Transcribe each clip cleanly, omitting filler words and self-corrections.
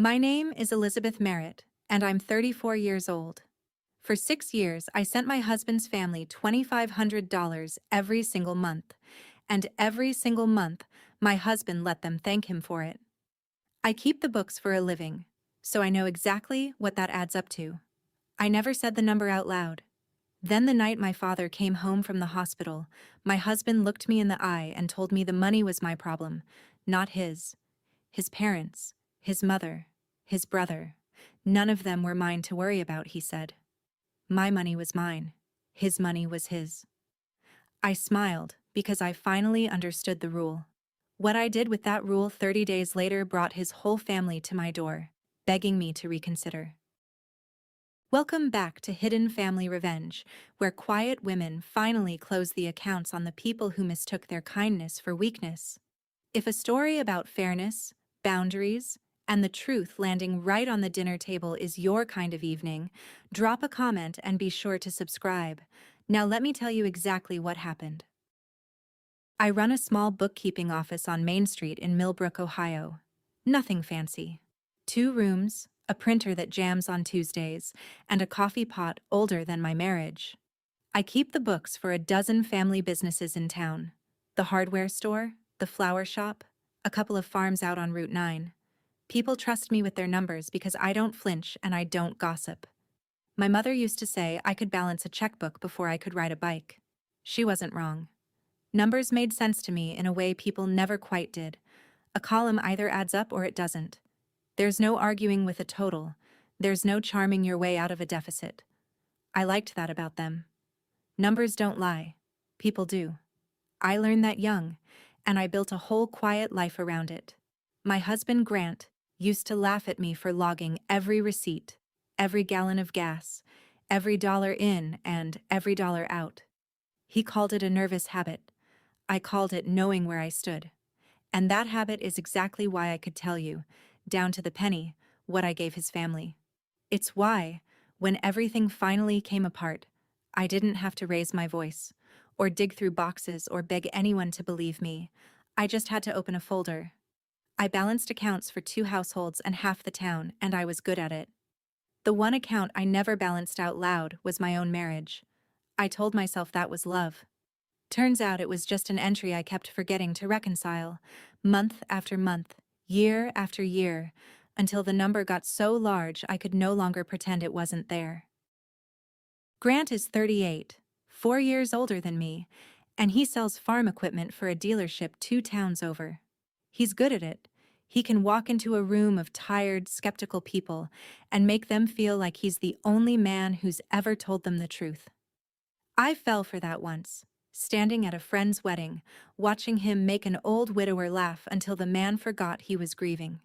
My name is Elizabeth Merritt, and I'm 34 years old. For 6 years, I sent my husband's family $2,500 every single month, and every single month, my husband let them thank him for it. I keep the books for a living, so I know exactly what that adds up to. I never said the number out loud. Then the night my father came home from the hospital, my husband looked me in the eye and told me the money was my problem, not his. His parents, his mother, his brother, none of them were mine to worry about, he said. My money was mine. His money was his. I smiled because I finally understood the rule. What I did with that rule 30 days later brought his whole family to my door, begging me to reconsider. Welcome back to Hidden Family Revenge, where quiet women finally close the accounts on the people who mistook their kindness for weakness. If a story about fairness, boundaries, and the truth landing right on the dinner table is your kind of evening, drop a comment and be sure to subscribe. Now let me tell you exactly what happened. I run a small bookkeeping office on Main Street in Millbrook, Ohio. Nothing fancy. 2 rooms, a printer that jams on Tuesdays, and a coffee pot older than my marriage. I keep the books for a dozen family businesses in town. The hardware store, the flower shop, a couple of farms out on Route 9. People trust me with their numbers because I don't flinch and I don't gossip. My mother used to say I could balance a checkbook before I could ride a bike. She wasn't wrong. Numbers made sense to me in a way people never quite did. A column either adds up or it doesn't. There's no arguing with a total. There's no charming your way out of a deficit. I liked that about them. Numbers don't lie. People do. I learned that young, and I built a whole quiet life around it. My husband, Grant, used to laugh at me for logging every receipt, every gallon of gas, every dollar in and every dollar out. He called it a nervous habit. I called it knowing where I stood. And that habit is exactly why I could tell you, down to the penny, what I gave his family. It's why, when everything finally came apart, I didn't have to raise my voice, or dig through boxes or beg anyone to believe me. I just had to open a folder. I balanced accounts for 2 households and half the town, and I was good at it. The one account I never balanced out loud was my own marriage. I told myself that was love. Turns out it was just an entry I kept forgetting to reconcile, month after month, year after year, until the number got so large I could no longer pretend it wasn't there. Grant is 38, 4 years older than me, and he sells farm equipment for a dealership 2 towns over. He's good at it. He can walk into a room of tired, skeptical people and make them feel like he's the only man who's ever told them the truth. I fell for that once, standing at a friend's wedding, watching him make an old widower laugh until the man forgot he was grieving.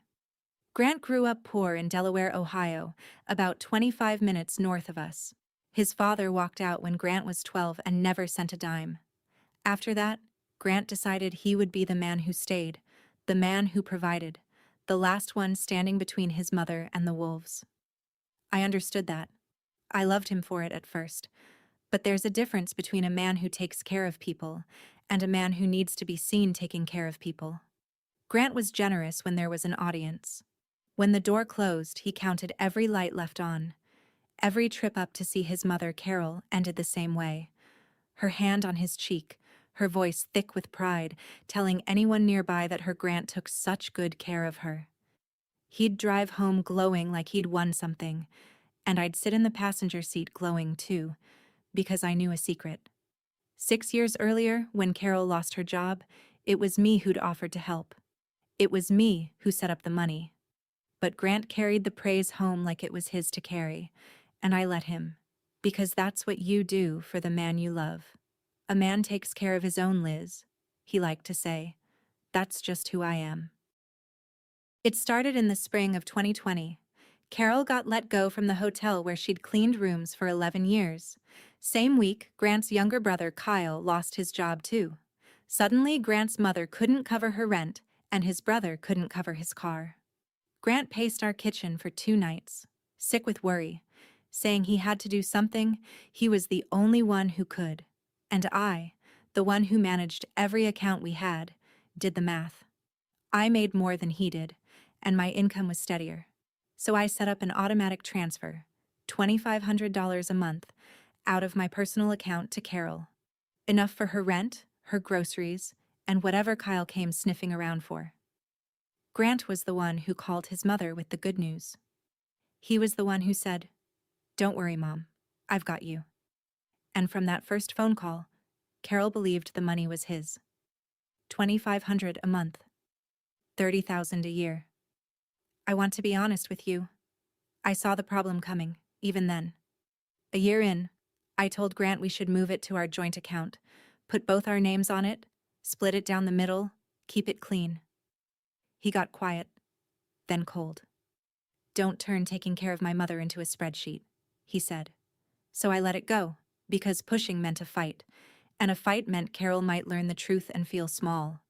Grant grew up poor in Delaware, Ohio, about 25 minutes north of us. His father walked out when Grant was 12 and never sent a dime. After that, Grant decided he would be the man who stayed, the man who provided, the last one standing between his mother and the wolves. I understood that. I loved him for it at first. But there's a difference between a man who takes care of people and a man who needs to be seen taking care of people. Grant was generous when there was an audience. When the door closed, he counted every light left on. Every trip up to see his mother, Carol, ended the same way. Her hand on his cheek, her voice thick with pride, telling anyone nearby that her Grant took such good care of her. He'd drive home glowing like he'd won something, and I'd sit in the passenger seat glowing too, because I knew a secret. 6 years earlier, when Carol lost her job, it was me who'd offered to help. It was me who set up the money. But Grant carried the praise home like it was his to carry, and I let him, because that's what you do for the man you love. A man takes care of his own, Liz, he liked to say. That's just who I am. It started in the spring of 2020. Carol got let go from the hotel where she'd cleaned rooms for 11 years. Same week, Grant's younger brother, Kyle, lost his job too. Suddenly, Grant's mother couldn't cover her rent, and his brother couldn't cover his car. Grant paced our kitchen for 2 nights, sick with worry, saying he had to do something. He was the only one who could. And I, the one who managed every account we had, did the math. I made more than he did, and my income was steadier. So I set up an automatic transfer, $2,500 a month, out of my personal account to Carol. Enough for her rent, her groceries, and whatever Kyle came sniffing around for. Grant was the one who called his mother with the good news. He was the one who said, "Don't worry, Mom. I've got you." And from that first phone call, Carol believed the money was his. $2,500 a month. $30,000 a year. I want to be honest with you. I saw the problem coming, even then. A year in, I told Grant we should move it to our joint account, put both our names on it, split it down the middle, keep it clean. He got quiet, then cold. "Don't turn taking care of my mother into a spreadsheet," he said. So I let it go, because pushing meant a fight, and a fight meant Carol might learn the truth and feel small.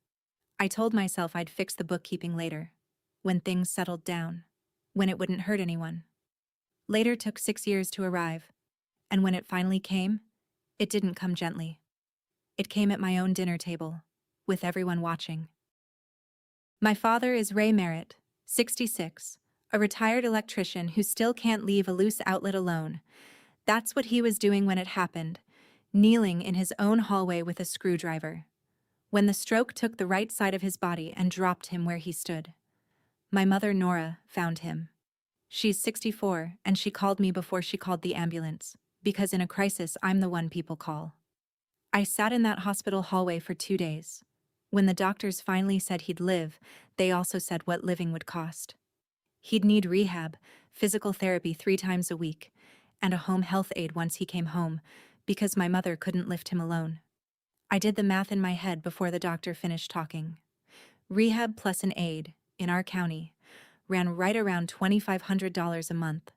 I told myself I'd fix the bookkeeping later, when things settled down, when it wouldn't hurt anyone. Later took 6 years to arrive, and when it finally came, it didn't come gently. It came at my own dinner table, with everyone watching. My father is Ray Merritt, 66, a retired electrician who still can't leave a loose outlet alone. That's what he was doing when it happened, kneeling in his own hallway with a screwdriver, when the stroke took the right side of his body and dropped him where he stood. My mother, Nora, found him. She's 64, and she called me before she called the ambulance, because in a crisis I'm the one people call. I sat in that hospital hallway for 2 days. When the doctors finally said he'd live, they also said what living would cost. He'd need rehab, physical therapy 3 times a week, and a home health aide once he came home, because my mother couldn't lift him alone. I did the math in my head before the doctor finished talking. Rehab plus an aide, in our county, ran right around $2,500 a month.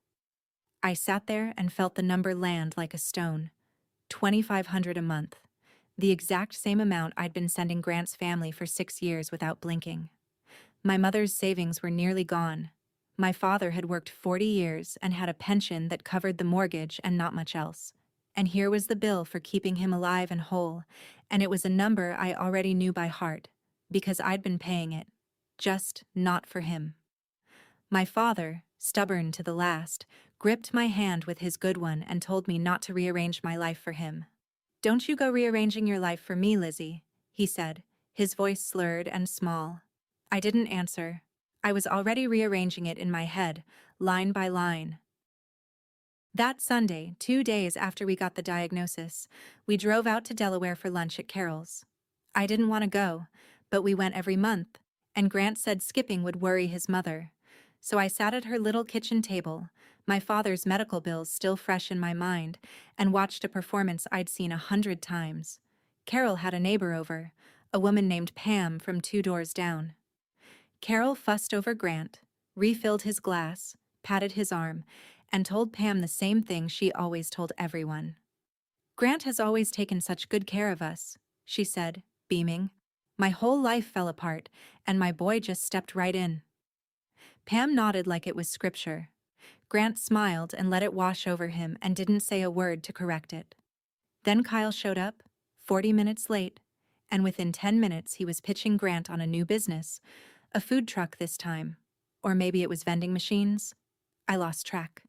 I sat there and felt the number land like a stone. $2,500 a month. The exact same amount I'd been sending Grant's family for 6 years without blinking. My mother's savings were nearly gone. My father had worked 40 years and had a pension that covered the mortgage and not much else. And here was the bill for keeping him alive and whole, and it was a number I already knew by heart, because I'd been paying it, just not for him. My father, stubborn to the last, gripped my hand with his good one and told me not to rearrange my life for him. "Don't you go rearranging your life for me, Lizzie," he said, his voice slurred and small. I didn't answer. I was already rearranging it in my head, line by line. That Sunday, 2 days after we got the diagnosis, we drove out to Delaware for lunch at Carol's. I didn't want to go, but we went every month, and Grant said skipping would worry his mother. So I sat at her little kitchen table, my father's medical bills still fresh in my mind, and watched a performance I'd seen 100 times. Carol had a neighbor over, a woman named Pam from 2 doors down. Carol fussed over Grant, refilled his glass, patted his arm, and told Pam the same thing she always told everyone. "Grant has always taken such good care of us," she said, beaming. "My whole life fell apart, and my boy just stepped right in." Pam nodded like it was scripture. Grant smiled and let it wash over him and didn't say a word to correct it. Then Kyle showed up, 40 minutes late, and within 10 minutes he was pitching Grant on a new business, a food truck this time. Or maybe it was vending machines. I lost track.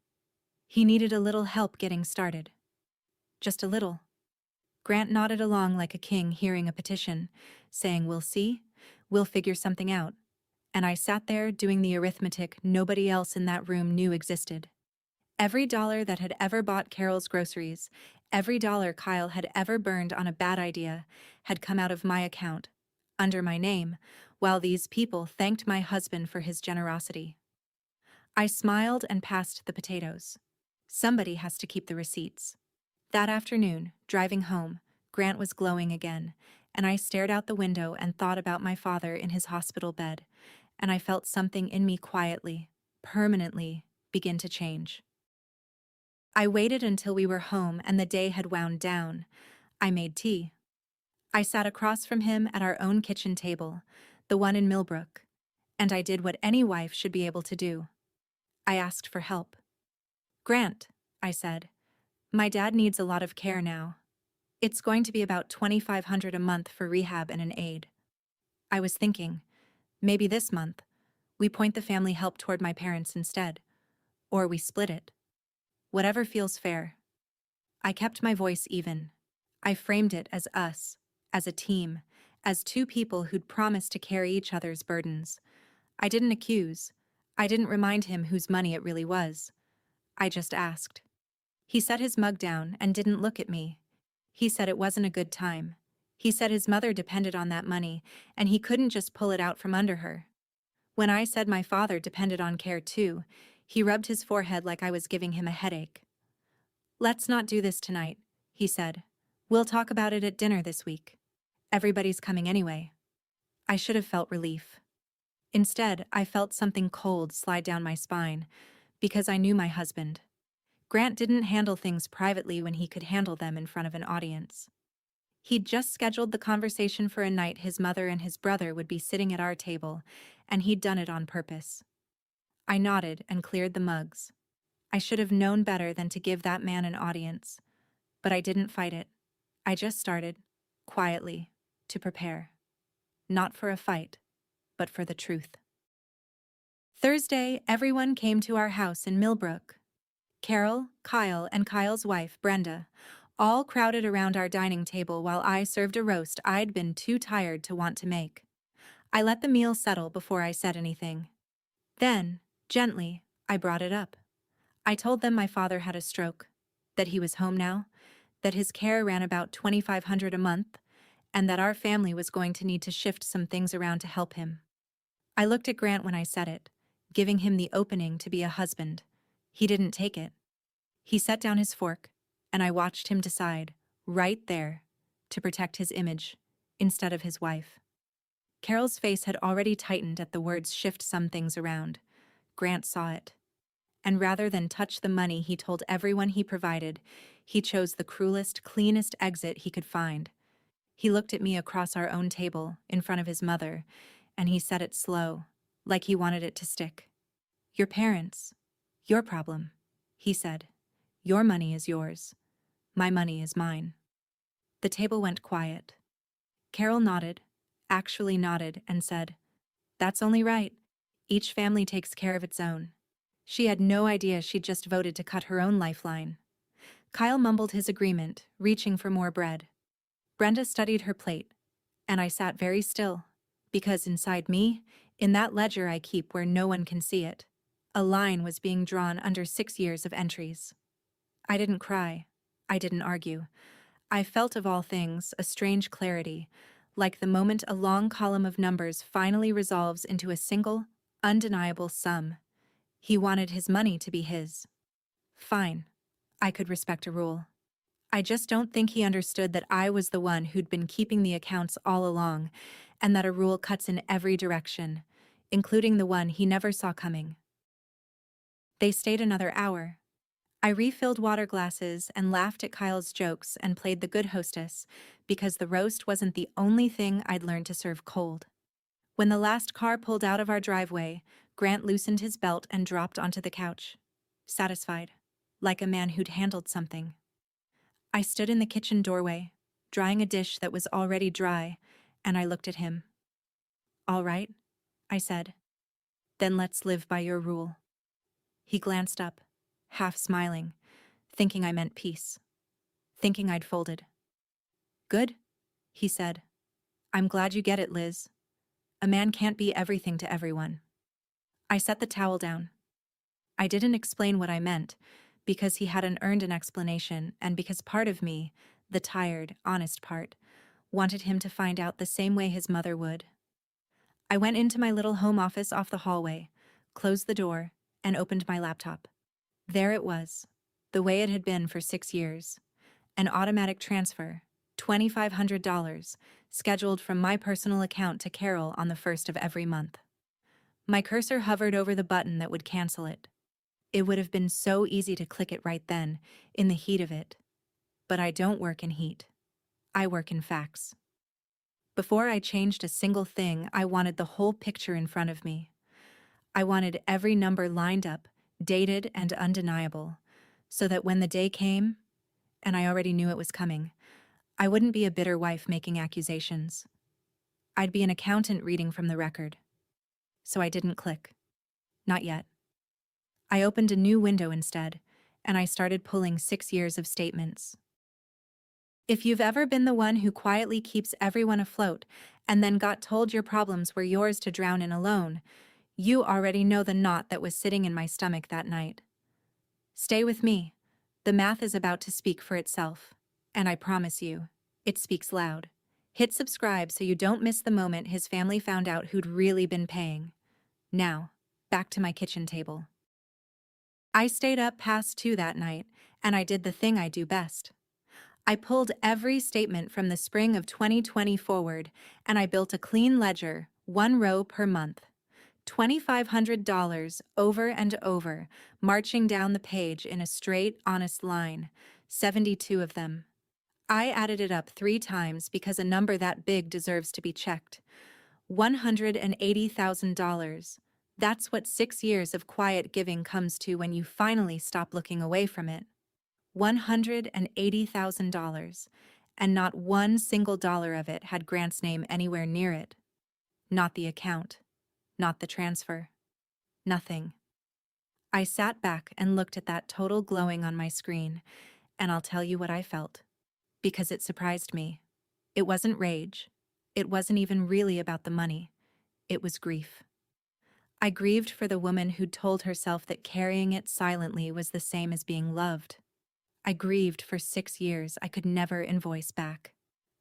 He needed a little help getting started. Just a little. Grant nodded along like a king hearing a petition, saying, "We'll see, we'll figure something out." And I sat there doing the arithmetic nobody else in that room knew existed. Every dollar that had ever bought Carol's groceries, every dollar Kyle had ever burned on a bad idea, had come out of my account, under my name, while these people thanked my husband for his generosity. I smiled and passed the potatoes. Somebody has to keep the receipts. That afternoon, driving home, Grant was glowing again, and I stared out the window and thought about my father in his hospital bed, and I felt something in me quietly, permanently, begin to change. I waited until we were home and the day had wound down. I made tea. I sat across from him at our own kitchen table, the one in Millbrook, and I did what any wife should be able to do. I asked for help. "Grant," I said, "my dad needs a lot of care now. It's going to be about $2,500 a month for rehab and an aide. I was thinking, maybe this month, we point the family help toward my parents instead." or we split it. Whatever feels fair. I kept my voice even. I framed it as us, as a team, as two people who'd promised to carry each other's burdens. I didn't accuse. I didn't remind him whose money it really was. I just asked. He set his mug down and didn't look at me. He said it wasn't a good time. He said his mother depended on that money, and he couldn't just pull it out from under her. When I said my father depended on care too, he rubbed his forehead like I was giving him a headache. "Let's not do this tonight," he said. "We'll talk about it at dinner this week. Everybody's coming anyway." I should have felt relief. Instead, I felt something cold slide down my spine, because I knew my husband. Grant didn't handle things privately when he could handle them in front of an audience. He'd just scheduled the conversation for a night his mother and his brother would be sitting at our table, and he'd done it on purpose. I nodded and cleared the mugs. I should have known better than to give that man an audience, but I didn't fight it. I just started, quietly, to prepare. Not for a fight, but for the truth. Thursday, everyone came to our house in Millbrook. Carol, Kyle, and Kyle's wife, Brenda, all crowded around our dining table while I served a roast I'd been too tired to want to make. I let the meal settle before I said anything. Then, gently, I brought it up. I told them my father had a stroke, that he was home now, that his care ran about $2,500 a month, and that our family was going to need to shift some things around to help him. I looked at Grant when I said it, giving him the opening to be a husband. He didn't take it. He set down his fork, and I watched him decide, right there, to protect his image, instead of his wife. Carol's face had already tightened at the words "shift some things around." Grant saw it. And rather than touch the money he told everyone he provided, he chose the cruelest, cleanest exit he could find. He looked at me across our own table, in front of his mother, and he said it slow, like he wanted it to stick. "Your parents. Your problem," he said. "Your money is yours. My money is mine." The table went quiet. Carol nodded, actually nodded, and said, "That's only right. Each family takes care of its own." She had no idea she'd just voted to cut her own lifeline. Kyle mumbled his agreement, reaching for more bread. Brenda studied her plate, and I sat very still, because inside me, in that ledger I keep where no one can see it, a line was being drawn under 6 years of entries. I didn't cry. I didn't argue. I felt, of all things, a strange clarity, like the moment a long column of numbers finally resolves into a single, undeniable sum. He wanted his money to be his. Fine. I could respect a rule. I just don't think he understood that I was the one who'd been keeping the accounts all along, and that a rule cuts in every direction, including the one he never saw coming. They stayed another hour. I refilled water glasses and laughed at Kyle's jokes and played the good hostess, because the roast wasn't the only thing I'd learned to serve cold. When the last car pulled out of our driveway, Grant loosened his belt and dropped onto the couch, satisfied, like a man who'd handled something. I stood in the kitchen doorway, drying a dish that was already dry, and I looked at him. "All right," I said. "Then let's live by your rule." He glanced up, half smiling, thinking I meant peace, thinking I'd folded. "Good," he said. "I'm glad you get it, Liz. A man can't be everything to everyone." I set the towel down. I didn't explain what I meant, because he hadn't earned an explanation, and because part of me, the tired, honest part, wanted him to find out the same way his mother would. I went into my little home office off the hallway, closed the door, and opened my laptop. There it was, the way it had been for 6 years. An automatic transfer, $2,500, scheduled from my personal account to Carol on the 1st of every month. My cursor hovered over the button that would cancel it. It would have been so easy to click it right then, in the heat of it. But I don't work in heat. I work in facts. Before I changed a single thing, I wanted the whole picture in front of me. I wanted every number lined up, dated and undeniable, so that when the day came, and I already knew it was coming, I wouldn't be a bitter wife making accusations. I'd be an accountant reading from the record. So I didn't click. Not yet. I opened a new window instead, and I started pulling 6 years of statements. If you've ever been the one who quietly keeps everyone afloat and then got told your problems were yours to drown in alone, you already know the knot that was sitting in my stomach that night. Stay with me. The math is about to speak for itself. And I promise you, it speaks loud. Hit subscribe so you don't miss the moment his family found out who'd really been paying. Now, back to my kitchen table. I stayed up past 2 that night, and I did the thing I do best. I pulled every statement from the spring of 2020 forward, and I built a clean ledger, 1 row per month. $2,500 over and over, marching down the page in a straight, honest line, 72 of them. I added it up 3 times because a number that big deserves to be checked. $180,000. That's what 6 years of quiet giving comes to when you finally stop looking away from it. $180,000, and not one single dollar of it had Grant's name anywhere near it. Not the account, not the transfer. Nothing. I sat back and looked at that total glowing on my screen, and I'll tell you what I felt. Because it surprised me. It wasn't rage. It wasn't even really about the money. It was grief. I grieved for the woman who'd told herself that carrying it silently was the same as being loved. I grieved for 6 years I could never invoice back.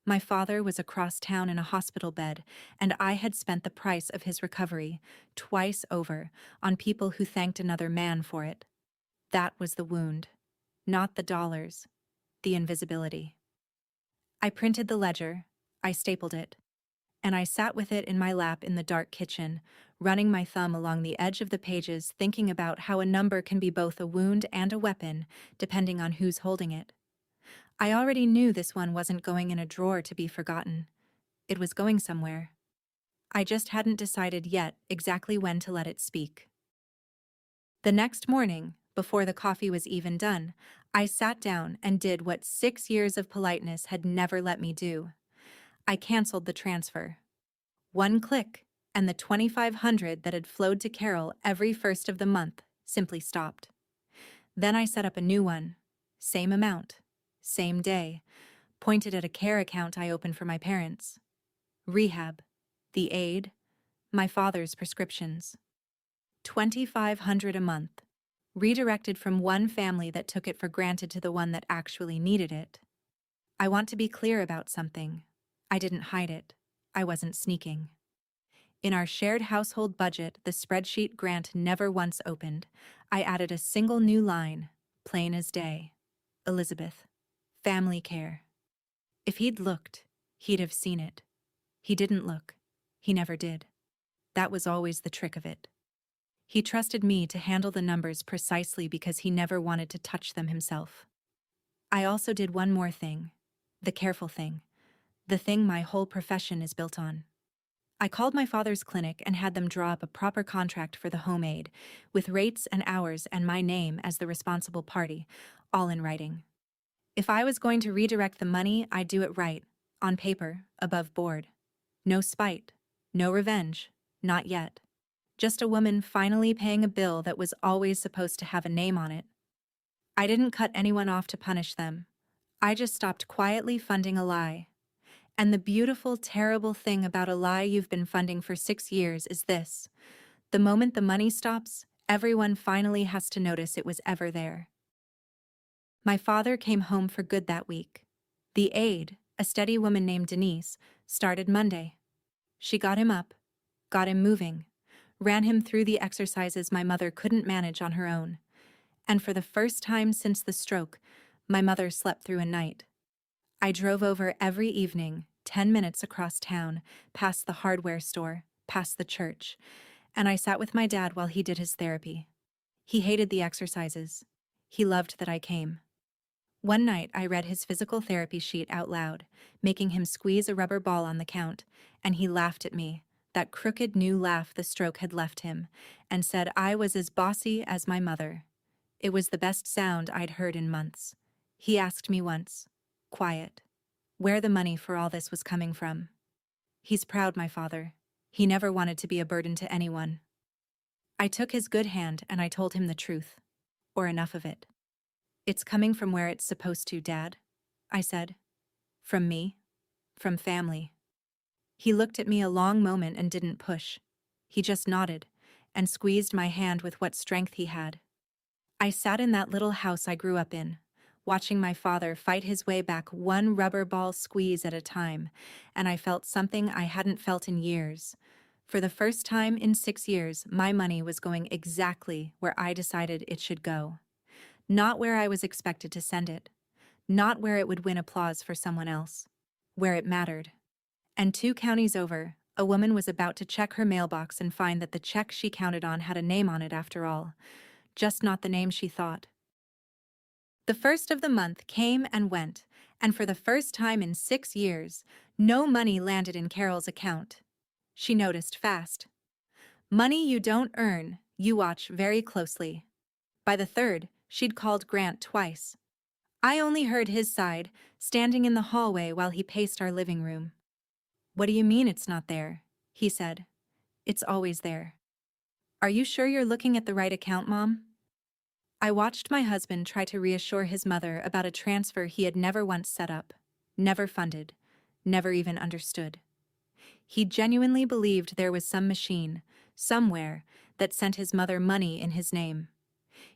My father was across town in a hospital bed, and I had spent the price of his recovery, twice over, on people who thanked another man for it. That was the wound. Not the dollars. The invisibility. I printed the ledger, I stapled it, and I sat with it in my lap in the dark kitchen, running my thumb along the edge of the pages, thinking about how a number can be both a wound and a weapon, depending on who's holding it. I already knew this one wasn't going in a drawer to be forgotten. It was going somewhere. I just hadn't decided yet exactly when to let it speak. The next morning, before the coffee was even done, I sat down and did what 6 years of politeness had never let me do. I canceled the transfer. 1 click, and the $2,500 that had flowed to Carol every first of the month simply stopped. Then I set up a new one. Same amount. Same day. Pointed at a care account I opened for my parents. Rehab. The aid. My father's prescriptions. $2,500 a month. Redirected from one family that took it for granted to the one that actually needed it. I want to be clear about something. I didn't hide it. I wasn't sneaking. In our shared household budget, the spreadsheet Grant never once opened, I added a single new line, plain as day. Elizabeth. Family care. If he'd looked, he'd have seen it. He didn't look. He never did. That was always the trick of it. He trusted me to handle the numbers precisely because he never wanted to touch them himself. I also did one more thing. The careful thing. The thing my whole profession is built on. I called my father's clinic and had them draw up a proper contract for the home aid, with rates and hours and my name as the responsible party, all in writing. If I was going to redirect the money, I'd do it right, on paper, above board. No spite, no revenge, not yet. Just a woman finally paying a bill that was always supposed to have a name on it. I didn't cut anyone off to punish them. I just stopped quietly funding a lie. And the beautiful, terrible thing about a lie you've been funding for 6 years is this. The moment the money stops, everyone finally has to notice it was ever there. My father came home for good that week. The aide, a steady woman named Denise, started Monday. She got him up, got him moving, ran him through the exercises my mother couldn't manage on her own. And for the first time since the stroke, my mother slept through a night. I drove over every evening, 10 minutes across town, past the hardware store, past the church, and I sat with my dad while he did his therapy. He hated the exercises. He loved that I came. One night I read his physical therapy sheet out loud, making him squeeze a rubber ball on the count, and he laughed at me, that crooked new laugh the stroke had left him, and said I was as bossy as my mother. It was the best sound I'd heard in months. He asked me once, quiet, where the money for all this was coming from. He's proud, my father. He never wanted to be a burden to anyone. I took his good hand and I told him the truth. Or enough of it. It's coming from where it's supposed to, Dad, I said. From me. From family. He looked at me a long moment and didn't push. He just nodded and squeezed my hand with what strength he had. I sat in that little house I grew up in, watching my father fight his way back one rubber ball squeeze at a time, and I felt something I hadn't felt in years. For the first time in 6 years, my money was going exactly where I decided it should go. Not where I was expected to send it. Not where it would win applause for someone else. Where it mattered. And 2 counties over, a woman was about to check her mailbox and find that the check she counted on had a name on it after all. Just not the name she thought. The first of the month came and went, and for the first time in 6 years, no money landed in Carol's account. She noticed fast. Money you don't earn, you watch very closely. By the third, she'd called Grant twice. I only heard his side, standing in the hallway while he paced our living room. "What do you mean it's not there?" he said. "It's always there." "Are you sure you're looking at the right account, Mom?" I watched my husband try to reassure his mother about a transfer he had never once set up, never funded, never even understood. He genuinely believed there was some machine, somewhere, that sent his mother money in his name.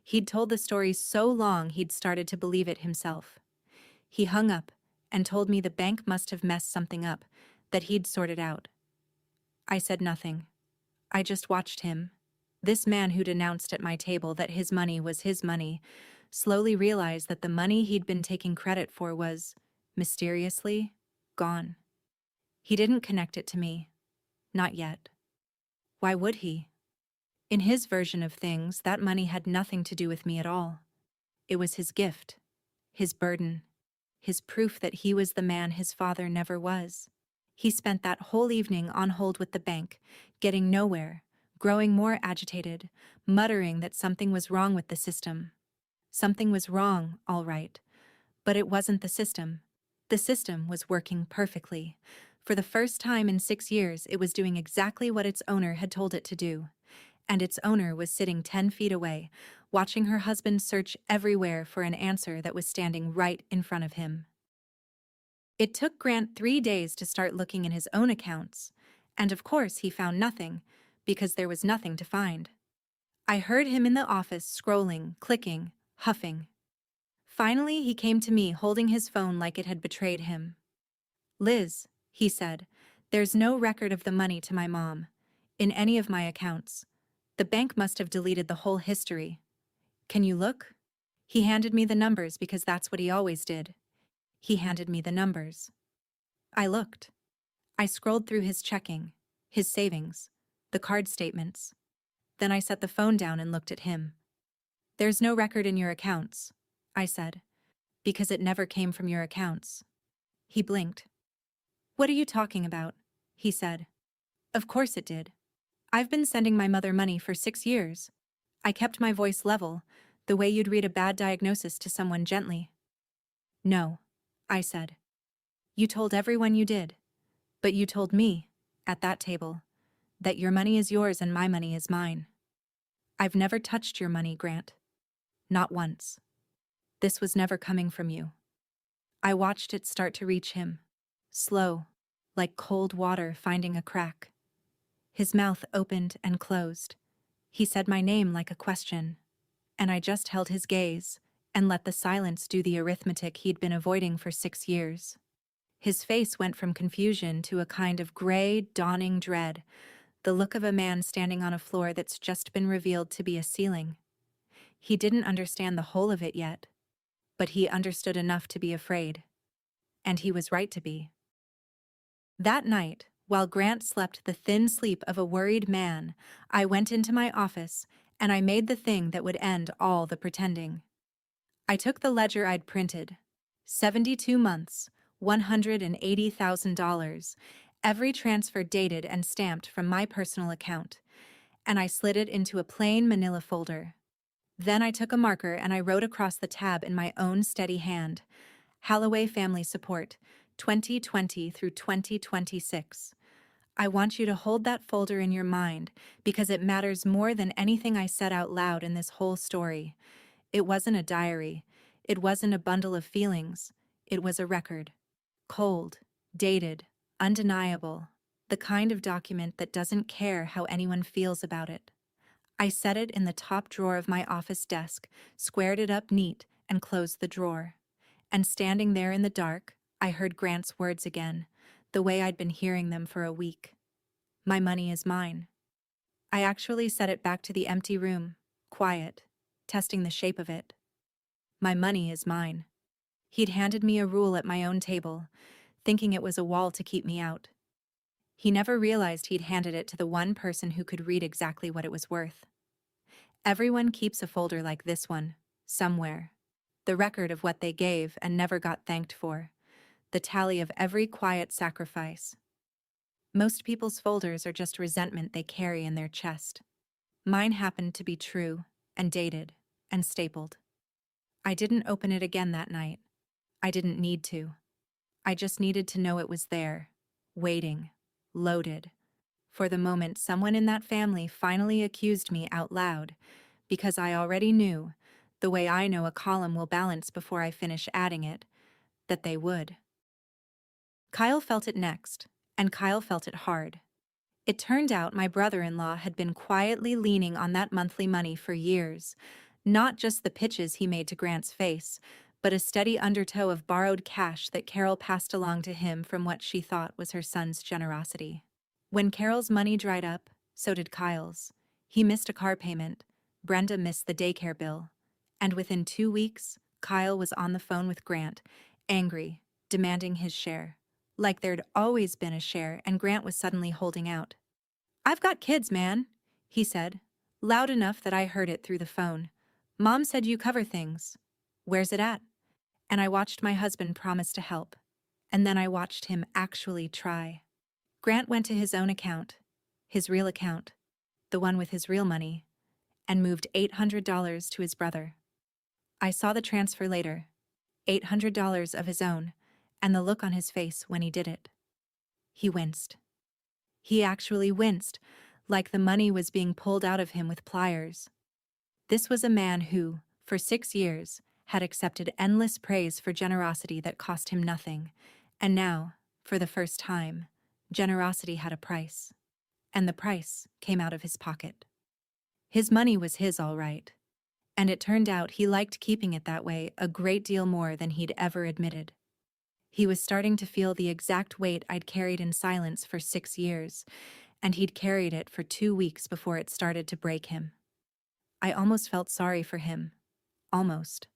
He'd told the story so long he'd started to believe it himself. He hung up and told me the bank must have messed something up, that he'd sorted out. I said nothing. I just watched him, this man who'd announced at my table that his money was his money, slowly realize that the money he'd been taking credit for was, mysteriously, gone. He didn't connect it to me. Not yet. Why would he? In his version of things, that money had nothing to do with me at all. It was his gift, his burden, his proof that he was the man his father never was. He spent that whole evening on hold with the bank, getting nowhere, growing more agitated, muttering that something was wrong with the system. Something was wrong, all right. But it wasn't the system. The system was working perfectly. For the first time in 6 years, it was doing exactly what its owner had told it to do. And its owner was sitting 10 feet away, watching her husband search everywhere for an answer that was standing right in front of him. It took Grant 3 days to start looking in his own accounts, and of course he found nothing, because there was nothing to find. I heard him in the office scrolling, clicking, huffing. Finally, he came to me holding his phone like it had betrayed him. "Liz," he said, "there's no record of the money to my mom, in any of my accounts. The bank must have deleted the whole history. Can you look?" He handed me the numbers because that's what he always did. He handed me the numbers. I looked. I scrolled through his checking, his savings, the card statements. Then I set the phone down and looked at him. "There's no record in your accounts," I said, "because it never came from your accounts." He blinked. "What are you talking about?" he said. "Of course it did. I've been sending my mother money for 6 years. I kept my voice level, the way you'd read a bad diagnosis to someone gently." "No," I said. "You told everyone you did. But you told me, at that table, that your money is yours and my money is mine. I've never touched your money, Grant. Not once. This was never coming from you." I watched it start to reach him. Slow, like cold water finding a crack. His mouth opened and closed. He said my name like a question. And I just held his gaze and let the silence do the arithmetic he'd been avoiding for 6 years. His face went from confusion to a kind of gray, dawning dread, the look of a man standing on a floor that's just been revealed to be a ceiling. He didn't understand the whole of it yet, but he understood enough to be afraid. And he was right to be. That night, while Grant slept the thin sleep of a worried man, I went into my office and I made the thing that would end all the pretending. I took the ledger I'd printed, 72 months, $180,000, every transfer dated and stamped from my personal account, and I slid it into a plain manila folder. Then I took a marker and I wrote across the tab in my own steady hand, "Holloway Family Support, 2020 through 2026. I want you to hold that folder in your mind because it matters more than anything I said out loud in this whole story. It wasn't a diary. It wasn't a bundle of feelings. It was a record. Cold, dated, undeniable. The kind of document that doesn't care how anyone feels about it. I set it in the top drawer of my office desk, squared it up neat, and closed the drawer. And standing there in the dark, I heard Grant's words again, the way I'd been hearing them for a week. My money is mine. I actually set it back to the empty room, quiet, testing the shape of it. My money is mine. He'd handed me a rule at my own table, thinking it was a wall to keep me out. He never realized he'd handed it to the one person who could read exactly what it was worth. Everyone keeps a folder like this one, somewhere. The record of what they gave and never got thanked for. The tally of every quiet sacrifice. Most people's folders are just resentment they carry in their chest. Mine happened to be true, and dated, and stapled. I didn't open it again that night. I didn't need to. I just needed to know it was there, waiting, loaded, for the moment someone in that family finally accused me out loud, because I already knew, the way I know a column will balance before I finish adding it, that they would. Kyle felt it next, and Kyle felt it hard. It turned out my brother-in-law had been quietly leaning on that monthly money for years, not just the pitches he made to Grant's face, but a steady undertow of borrowed cash that Carol passed along to him from what she thought was her son's generosity. When Carol's money dried up, so did Kyle's. He missed a car payment, Brenda missed the daycare bill, and within 2 weeks, Kyle was on the phone with Grant, angry, demanding his share. Like there'd always been a share and Grant was suddenly holding out. "I've got kids, man," he said, loud enough that I heard it through the phone. "Mom said you cover things. Where's it at?" And I watched my husband promise to help. And then I watched him actually try. Grant went to his own account, his real account, the one with his real money, and moved $800 to his brother. I saw the transfer later, $800 of his own, and the look on his face when he did it. He winced. He actually winced, like the money was being pulled out of him with pliers. This was a man who, for 6 years, had accepted endless praise for generosity that cost him nothing, and now, for the first time, generosity had a price. And the price came out of his pocket. His money was his, all right. And it turned out he liked keeping it that way a great deal more than he'd ever admitted. He was starting to feel the exact weight I'd carried in silence for 6 years, and he'd carried it for 2 weeks before it started to break him. I almost felt sorry for him. Almost.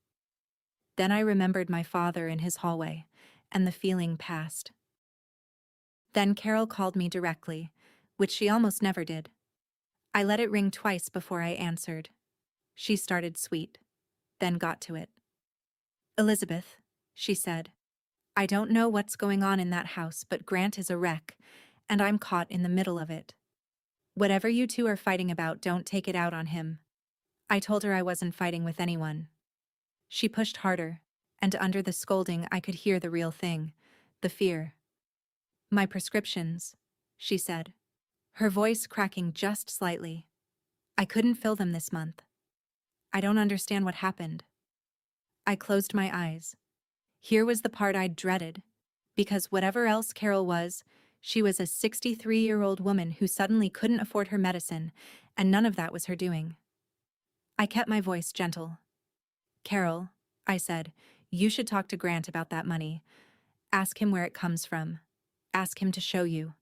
Then I remembered my father in his hallway, and the feeling passed. Then Carol called me directly, which she almost never did. I let it ring twice before I answered. She started sweet, then got to it. "Elizabeth," she said, "I don't know what's going on in that house, but Grant is a wreck, and I'm caught in the middle of it. Whatever you two are fighting about, don't take it out on him." I told her I wasn't fighting with anyone. She pushed harder, and under the scolding I could hear the real thing, the fear. "My prescriptions," she said, her voice cracking just slightly. "I couldn't fill them this month. I don't understand what happened." I closed my eyes. Here was the part I'd dreaded, because whatever else Carol was, she was a 63-year-old woman who suddenly couldn't afford her medicine, and none of that was her doing. I kept my voice gentle. "Carol," I said, "you should talk to Grant about that money. Ask him where it comes from. Ask him to show you.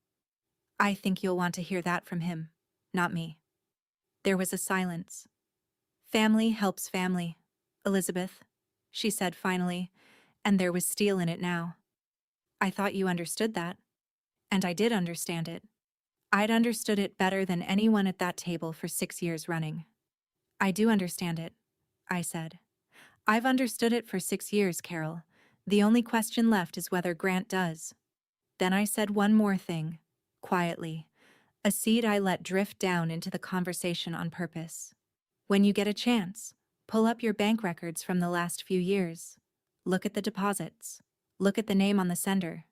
I think you'll want to hear that from him, not me." There was a silence. "Family helps family, Elizabeth," she said finally, and there was steel in it now. "I thought you understood that." And I did understand it. I'd understood it better than anyone at that table for 6 years running. "I do understand it," I said. "I've understood it for 6 years, Carol. The only question left is whether Grant does." Then I said one more thing, quietly, a seed I let drift down into the conversation on purpose. "When you get a chance, pull up your bank records from the last few years. Look at the deposits. Look at the name on the sender.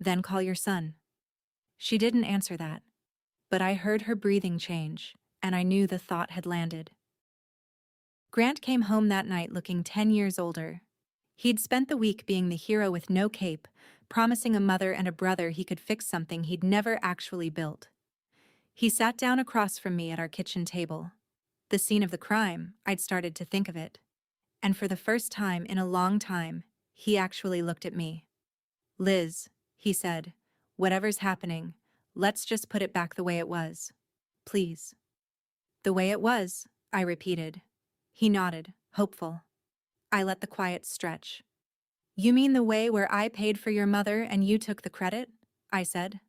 Then call your son." She didn't answer that, but I heard her breathing change, and I knew the thought had landed. Grant came home that night looking 10 years older. He'd spent the week being the hero with no cape, promising a mother and a brother he could fix something he'd never actually built. He sat down across from me at our kitchen table. The scene of the crime, I'd started to think of it. And for the first time in a long time, he actually looked at me. "Liz," he said, "whatever's happening, let's just put it back the way it was. Please." "The way it was," I repeated. He nodded, hopeful. I let the quiet stretch. "You mean the way where I paid for your mother and you took the credit?" I said.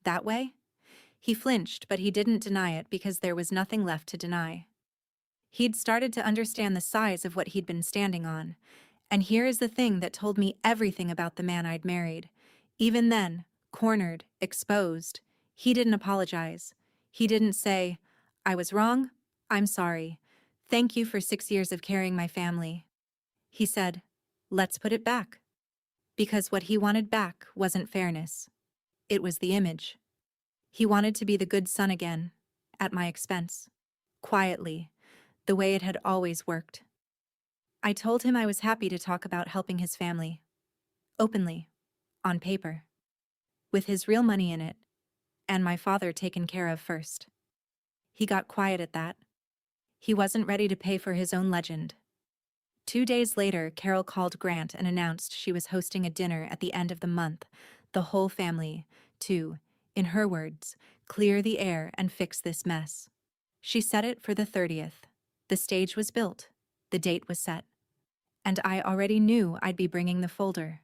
"That way?" He flinched, but he didn't deny it because there was nothing left to deny. He'd started to understand the size of what he'd been standing on. And here is the thing that told me everything about the man I'd married. Even then, cornered, exposed, he didn't apologize. He didn't say, "I was wrong, I'm sorry. Thank you for 6 years of carrying my family." He said, "Let's put it back." Because what he wanted back wasn't fairness. It was the image. He wanted to be the good son again, at my expense. Quietly, the way it had always worked. I told him I was happy to talk about helping his family. Openly. On paper. With his real money in it. And my father taken care of first. He got quiet at that. He wasn't ready to pay for his own legend. 2 days later, Carol called Grant and announced she was hosting a dinner at the end of the month, the whole family, to, in her words, clear the air and fix this mess. She set it for the 30th. The stage was built. The date was set. And I already knew I'd be bringing the folder.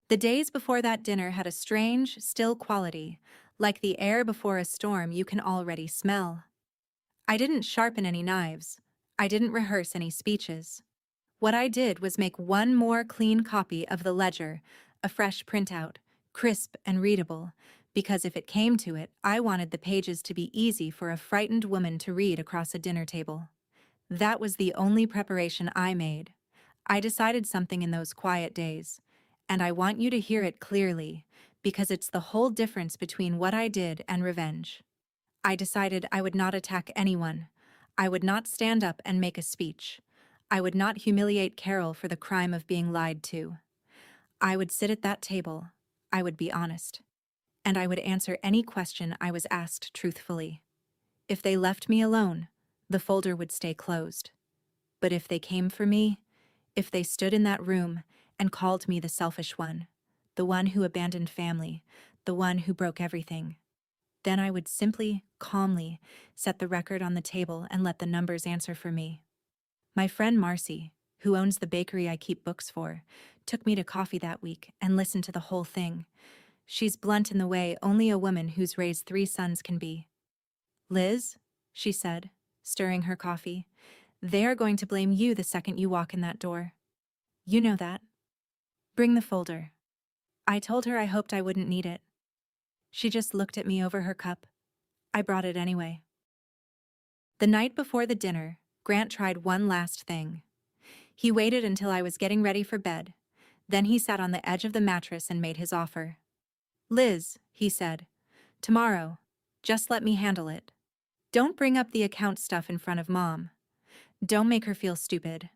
The days before that dinner had a strange, still quality, like the air before a storm you can already smell. I didn't sharpen any knives. I didn't rehearse any speeches. What I did was make one more clean copy of the ledger, a fresh printout, crisp and readable, because if it came to it, I wanted the pages to be easy for a frightened woman to read across a dinner table. That was the only preparation I made. I decided something in those quiet days, and I want you to hear it clearly, because it's the whole difference between what I did and revenge. I decided I would not attack anyone. I would not stand up and make a speech. I would not humiliate Carol for the crime of being lied to. I would sit at that table. I would be honest. And I would answer any question I was asked truthfully. If they left me alone, the folder would stay closed. But if they came for me, if they stood in that room and called me the selfish one, the one who abandoned family, the one who broke everything, then I would simply, calmly, set the record on the table and let the numbers answer for me. My friend Marcy, who owns the bakery I keep books for, took me to coffee that week and listened to the whole thing. She's blunt in the way only a woman who's raised 3 sons can be. "Liz," she said, stirring her coffee, "they are going to blame you the second you walk in that door. You know that. Bring the folder." I told her I hoped I wouldn't need it. She just looked at me over her cup. I brought it anyway. The night before the dinner, Grant tried one last thing. He waited until I was getting ready for bed. Then he sat on the edge of the mattress and made his offer. "Liz," he said, "tomorrow, just let me handle it. Don't bring up the account stuff in front of Mom. Don't make her feel stupid.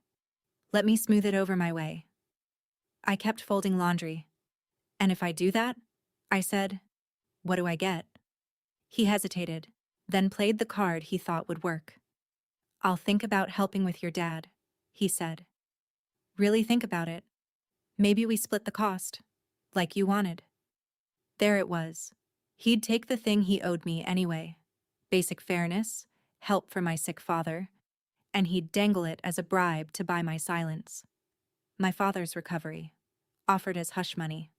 Let me smooth it over my way." I kept folding laundry. "And if I do that," I said, "what do I get?" He hesitated, then played the card he thought would work. "I'll think about helping with your dad," he said. "Really think about it. Maybe we split the cost, like you wanted." There it was. He'd take the thing he owed me anyway. Basic fairness, help for my sick father, and he'd dangle it as a bribe to buy my silence. My father's recovery, offered as hush money.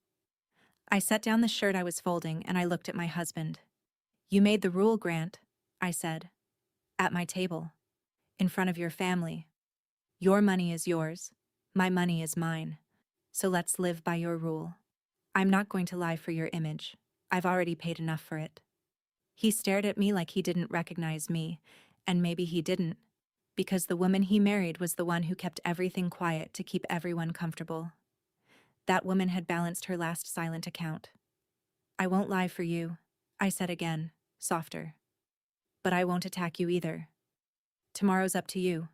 I set down the shirt I was folding and I looked at my husband. "You made the rule, Grant," I said. "At my table. In front of your family. Your money is yours. My money is mine. So let's live by your rule. I'm not going to lie for your image. I've already paid enough for it." He stared at me like he didn't recognize me, and maybe he didn't, because the woman he married was the one who kept everything quiet to keep everyone comfortable. That woman had balanced her last silent account. I won't lie for you, I said again, softer. But I won't attack you either. Tomorrow's up to you.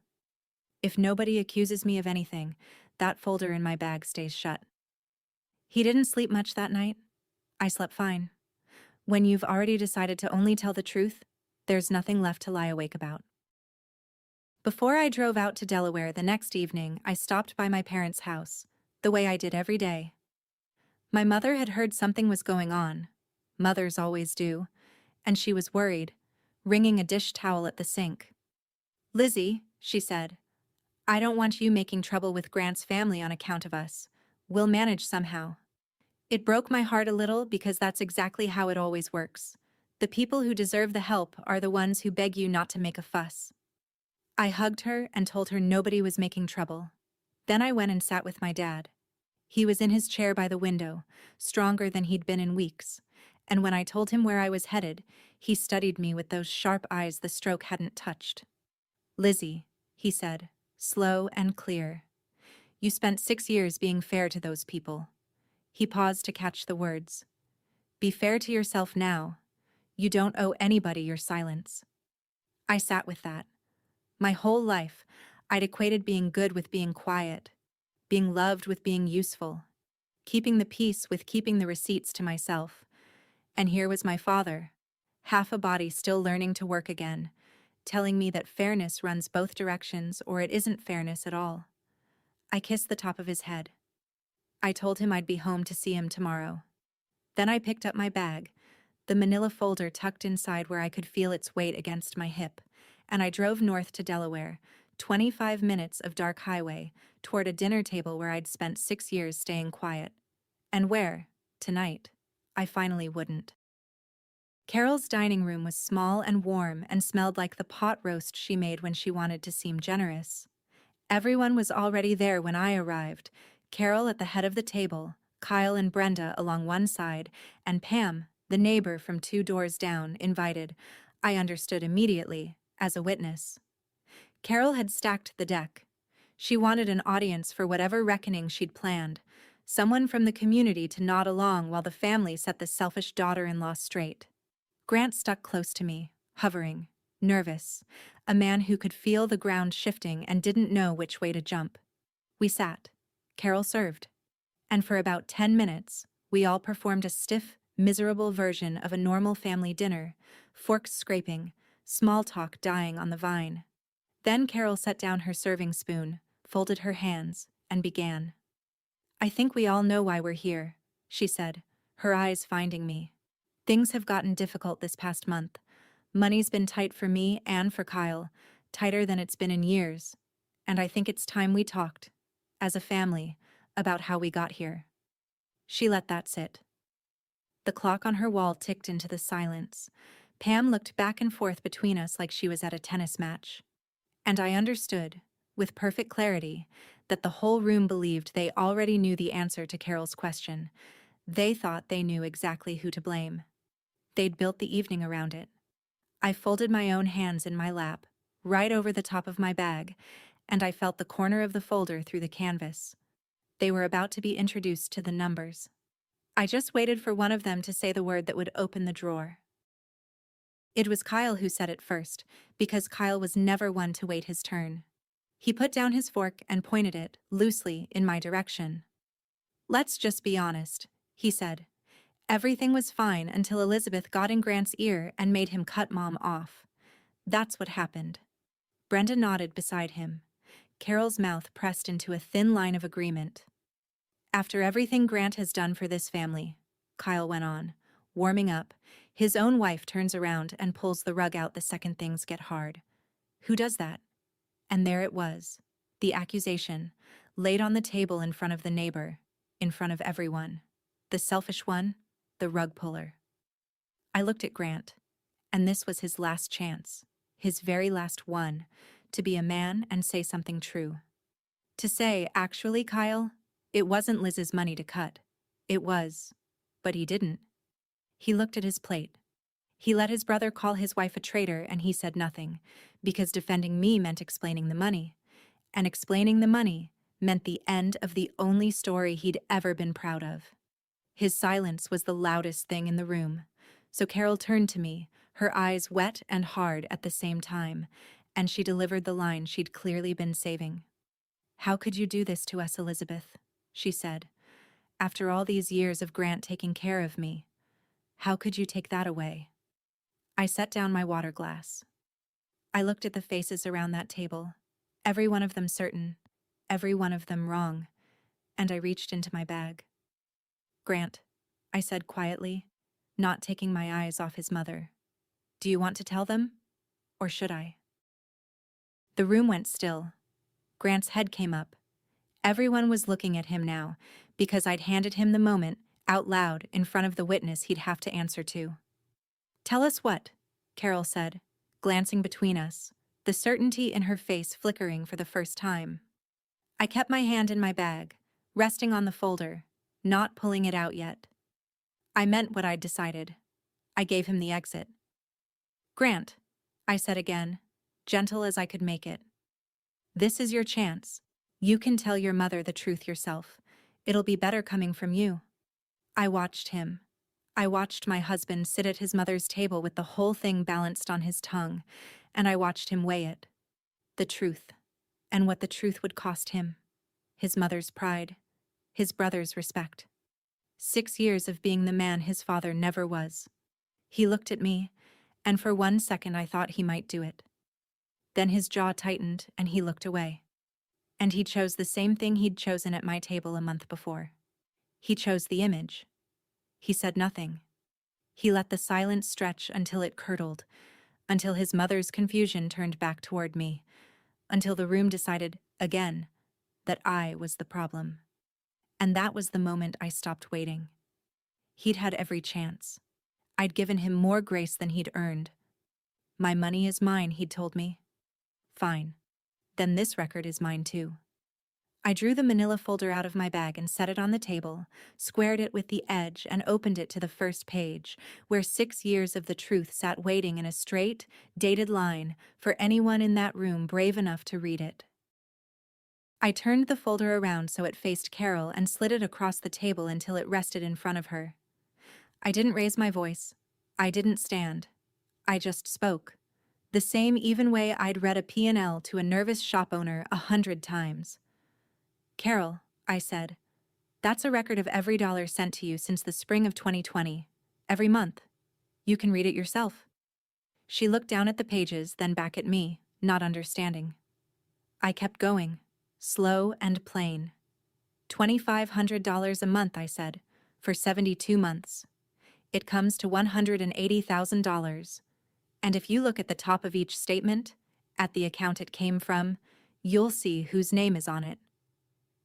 If nobody accuses me of anything, that folder in my bag stays shut. He didn't sleep much that night. I slept fine. When you've already decided to only tell the truth, there's nothing left to lie awake about. Before I drove out to Delaware the next evening, I stopped by my parents' house, the way I did every day. My mother had heard something was going on. Mothers always do. And she was worried, wringing a dish towel at the sink. "Lizzie," she said, "I don't want you making trouble with Grant's family on account of us. We'll manage somehow." It broke my heart a little because that's exactly how it always works. The people who deserve the help are the ones who beg you not to make a fuss. I hugged her and told her nobody was making trouble. Then I went and sat with my dad. He was in his chair by the window, stronger than he'd been in weeks, and when I told him where I was headed, he studied me with those sharp eyes the stroke hadn't touched. "Lizzie," he said, slow and clear, "you spent 6 years being fair to those people." He paused to catch the words. "Be fair to yourself now. You don't owe anybody your silence." I sat with that. My whole life, I'd equated being good with being quiet, being loved with being useful, keeping the peace with keeping the receipts to myself. And here was my father, half a body still learning to work again, telling me that fairness runs both directions or it isn't fairness at all. I kissed the top of his head. I told him I'd be home to see him tomorrow. Then I picked up my bag, the manila folder tucked inside where I could feel its weight against my hip, and I drove north to Delaware, 25 minutes of dark highway, toward a dinner table where I'd spent 6 years staying quiet. And where, tonight, I finally wouldn't. Carol's dining room was small and warm and smelled like the pot roast she made when she wanted to seem generous. Everyone was already there when I arrived, Carol at the head of the table, Kyle and Brenda along one side, and Pam, the neighbor from 2 doors down, invited, I understood immediately, as a witness. Carol had stacked the deck. She wanted an audience for whatever reckoning she'd planned, someone from the community to nod along while the family set the selfish daughter-in-law straight. Grant stuck close to me, hovering, nervous, a man who could feel the ground shifting and didn't know which way to jump. We sat. Carol served. And for about 10 minutes, we all performed a stiff, miserable version of a normal family dinner, forks scraping, small talk dying on the vine. Then Carol set down her serving spoon, folded her hands, and began. "I think we all know why we're here," she said, her eyes finding me. "Things have gotten difficult this past month. Money's been tight for me and for Kyle, tighter than it's been in years. And I think it's time we talked, as a family, about how we got here." She let that sit. The clock on her wall ticked into the silence. Pam looked back and forth between us like she was at a tennis match. And I understood, with perfect clarity, that the whole room believed they already knew the answer to Carol's question. They thought they knew exactly who to blame. They'd built the evening around it. I folded my own hands in my lap, right over the top of my bag, and I felt the corner of the folder through the canvas. They were about to be introduced to the numbers. I just waited for one of them to say the word that would open the drawer. It was Kyle who said it first, because Kyle was never one to wait his turn. He put down his fork and pointed it, loosely, in my direction. "Let's just be honest," he said. "Everything was fine until Elizabeth got in Grant's ear and made him cut Mom off. That's what happened." Brenda nodded beside him. Carol's mouth pressed into a thin line of agreement. "After everything Grant has done for this family," Kyle went on, warming up, "his own wife turns around and pulls the rug out the second things get hard. Who does that?" And there it was, the accusation, laid on the table in front of the neighbor, in front of everyone. The selfish one, the rug puller. I looked at Grant, and this was his last chance, his very last one, to be a man and say something true. To say, "Actually, Kyle, it wasn't Liz's money to cut. It was." But he didn't. He looked at his plate. He let his brother call his wife a traitor and he said nothing, because defending me meant explaining the money. And explaining the money meant the end of the only story he'd ever been proud of. His silence was the loudest thing in the room. So Carol turned to me, her eyes wet and hard at the same time, and she delivered the line she'd clearly been saving. "How could you do this to us, Elizabeth?" she said. "After all these years of Grant taking care of me, how could you take that away?" I set down my water glass. I looked at the faces around that table, every one of them certain, every one of them wrong, and I reached into my bag. "Grant," I said quietly, not taking my eyes off his mother. "Do you want to tell them? Or should I?" The room went still. Grant's head came up. Everyone was looking at him now, because I'd handed him the moment, out loud, in front of the witness he'd have to answer to. "Tell us what?" Carol said, glancing between us, the certainty in her face flickering for the first time. I kept my hand in my bag, resting on the folder, not pulling it out yet. I meant what I'd decided. I gave him the exit. "Grant," I said again, gentle as I could make it. "This is your chance. You can tell your mother the truth yourself. It'll be better coming from you." I watched him. I watched my husband sit at his mother's table with the whole thing balanced on his tongue, and I watched him weigh it. The truth, and what the truth would cost him. His mother's pride, his brother's respect. 6 years of being the man his father never was. He looked at me, and for 1 second I thought he might do it. Then his jaw tightened and he looked away. And he chose the same thing he'd chosen at my table a month before. He chose the image. He said nothing. He let the silence stretch until it curdled, until his mother's confusion turned back toward me, until the room decided, again, that I was the problem. And that was the moment I stopped waiting. He'd had every chance. I'd given him more grace than he'd earned. "My money is mine," he'd told me. Fine. Then this record is mine too. I drew the manila folder out of my bag and set it on the table, squared it with the edge, and opened it to the first page, where 6 years of the truth sat waiting in a straight, dated line for anyone in that room brave enough to read it. I turned the folder around so it faced Carol and slid it across the table until it rested in front of her. I didn't raise my voice. I didn't stand. I just spoke. The same even way I'd read a P&L to a nervous shop owner 100 times. "Carol," I said, "that's a record of every dollar sent to you since the spring of 2020. Every month. You can read it yourself." She looked down at the pages, then back at me, not understanding. I kept going, slow and plain. $2,500 a month, I said, for 72 months. It comes to $180,000. And if you look at the top of each statement, at the account it came from, you'll see whose name is on it.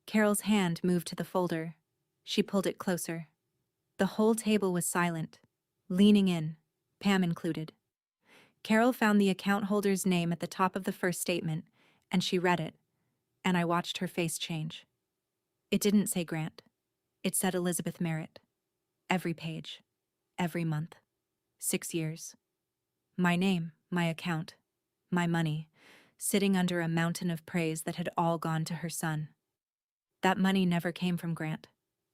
Carol's hand moved to the folder. She pulled it closer. The whole table was silent, leaning in, Pam included. Carol found the account holder's name at the top of the first statement, and she read it, and I watched her face change. It didn't say Grant. It said Elizabeth Merritt. Every page. Every month. 6 years. My name, my account, my money, sitting under a mountain of praise that had all gone to her son. "That money never came from Grant,"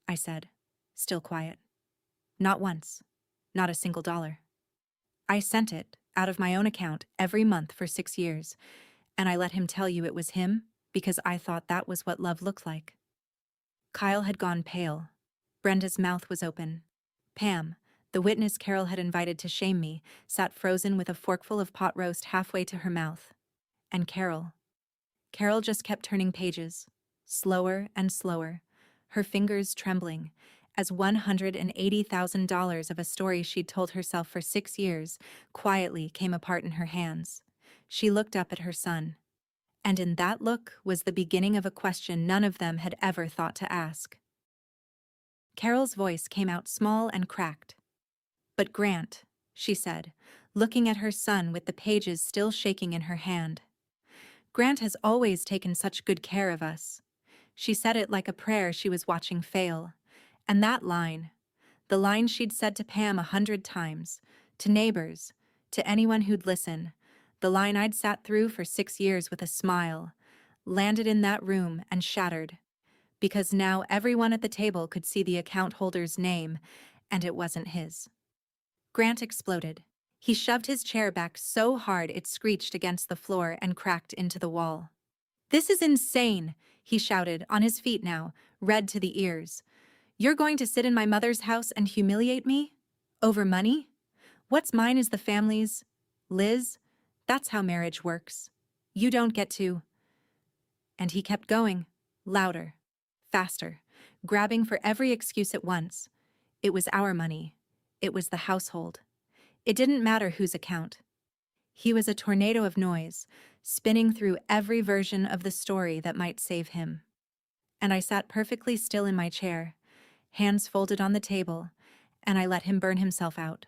I said, still quiet. "Not once. Not a single dollar. I sent it, out of my own account, every month for 6 years, and I let him tell you it was him because I thought that was what love looked like." Kyle had gone pale. Brenda's mouth was open. Pam, the witness Carol had invited to shame me, sat frozen with a forkful of pot roast halfway to her mouth. And Carol just kept turning pages, slower and slower, her fingers trembling, as $180,000 of a story she'd told herself for 6 years quietly came apart in her hands. She looked up at her son. And in that look was the beginning of a question none of them had ever thought to ask. Carol's voice came out small and cracked. "But Grant," she said, looking at her son with the pages still shaking in her hand. "Grant has always taken such good care of us." She said it like a prayer she was watching fail. And that line, the line she'd said to Pam 100 times, to neighbors, to anyone who'd listen, the line I'd sat through for 6 years with a smile, landed in that room and shattered. because now everyone at the table could see the account holder's name, and it wasn't his. Grant exploded. He shoved his chair back so hard it screeched against the floor and cracked into the wall. "This is insane," he shouted, on his feet now, red to the ears. "You're going to sit in my mother's house and humiliate me? Over money? What's mine is the family's. Liz, that's how marriage works. You don't get to—" And he kept going, louder, faster, grabbing for every excuse at once. It was our money. It was the household. It didn't matter whose account. He was a tornado of noise, spinning through every version of the story that might save him. And I sat perfectly still in my chair, hands folded on the table, and I let him burn himself out.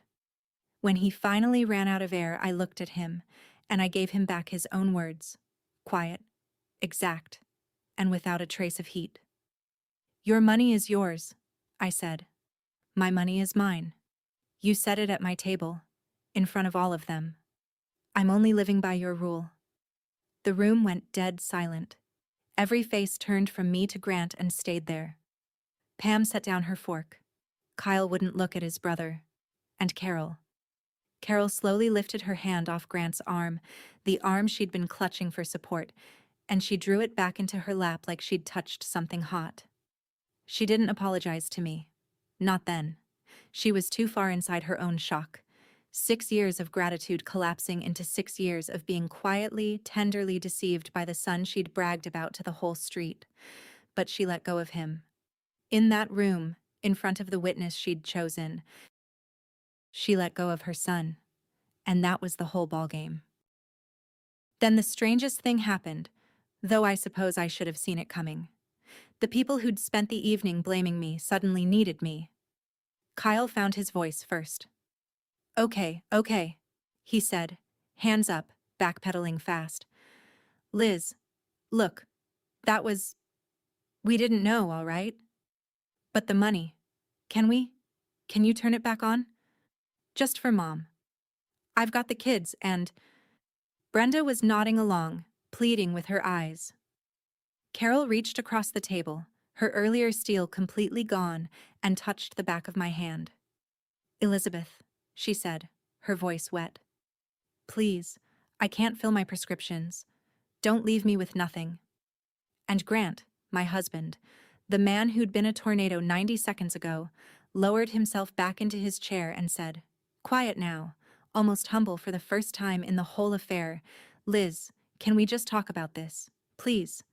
When he finally ran out of air, I looked at him, and I gave him back his own words, quiet, exact, and without a trace of heat. "Your money is yours," I said. "My money is mine. You said it at my table, in front of all of them. I'm only living by your rule." The room went dead silent. Every face turned from me to Grant and stayed there. Pam set down her fork. Kyle wouldn't look at his brother. And Carol. Carol slowly lifted her hand off Grant's arm, the arm she'd been clutching for support, and she drew it back into her lap like she'd touched something hot. She didn't apologize to me. Not then. She was too far inside her own shock. 6 years of gratitude collapsing into 6 years of being quietly, tenderly deceived by the son she'd bragged about to the whole street. But she let go of him. In that room, in front of the witness she'd chosen, she let go of her son. And that was the whole ballgame. Then the strangest thing happened, though I suppose I should have seen it coming. The people who'd spent the evening blaming me suddenly needed me. Kyle found his voice first. Okay, he said, hands up, backpedaling fast. "Liz, look, we didn't know, all right? But the money, can you turn it back on? Just for Mom. I've got the kids and—" Brenda was nodding along, pleading with her eyes. Carol reached across the table, her earlier steel completely gone, and touched the back of my hand. "Elizabeth," she said, her voice wet. "Please, I can't fill my prescriptions. Don't leave me with nothing." And Grant, my husband, the man who'd been a tornado 90 seconds ago, lowered himself back into his chair and said, quiet now, almost humble for the first time in the whole affair, "Liz, can we just talk about this? Please."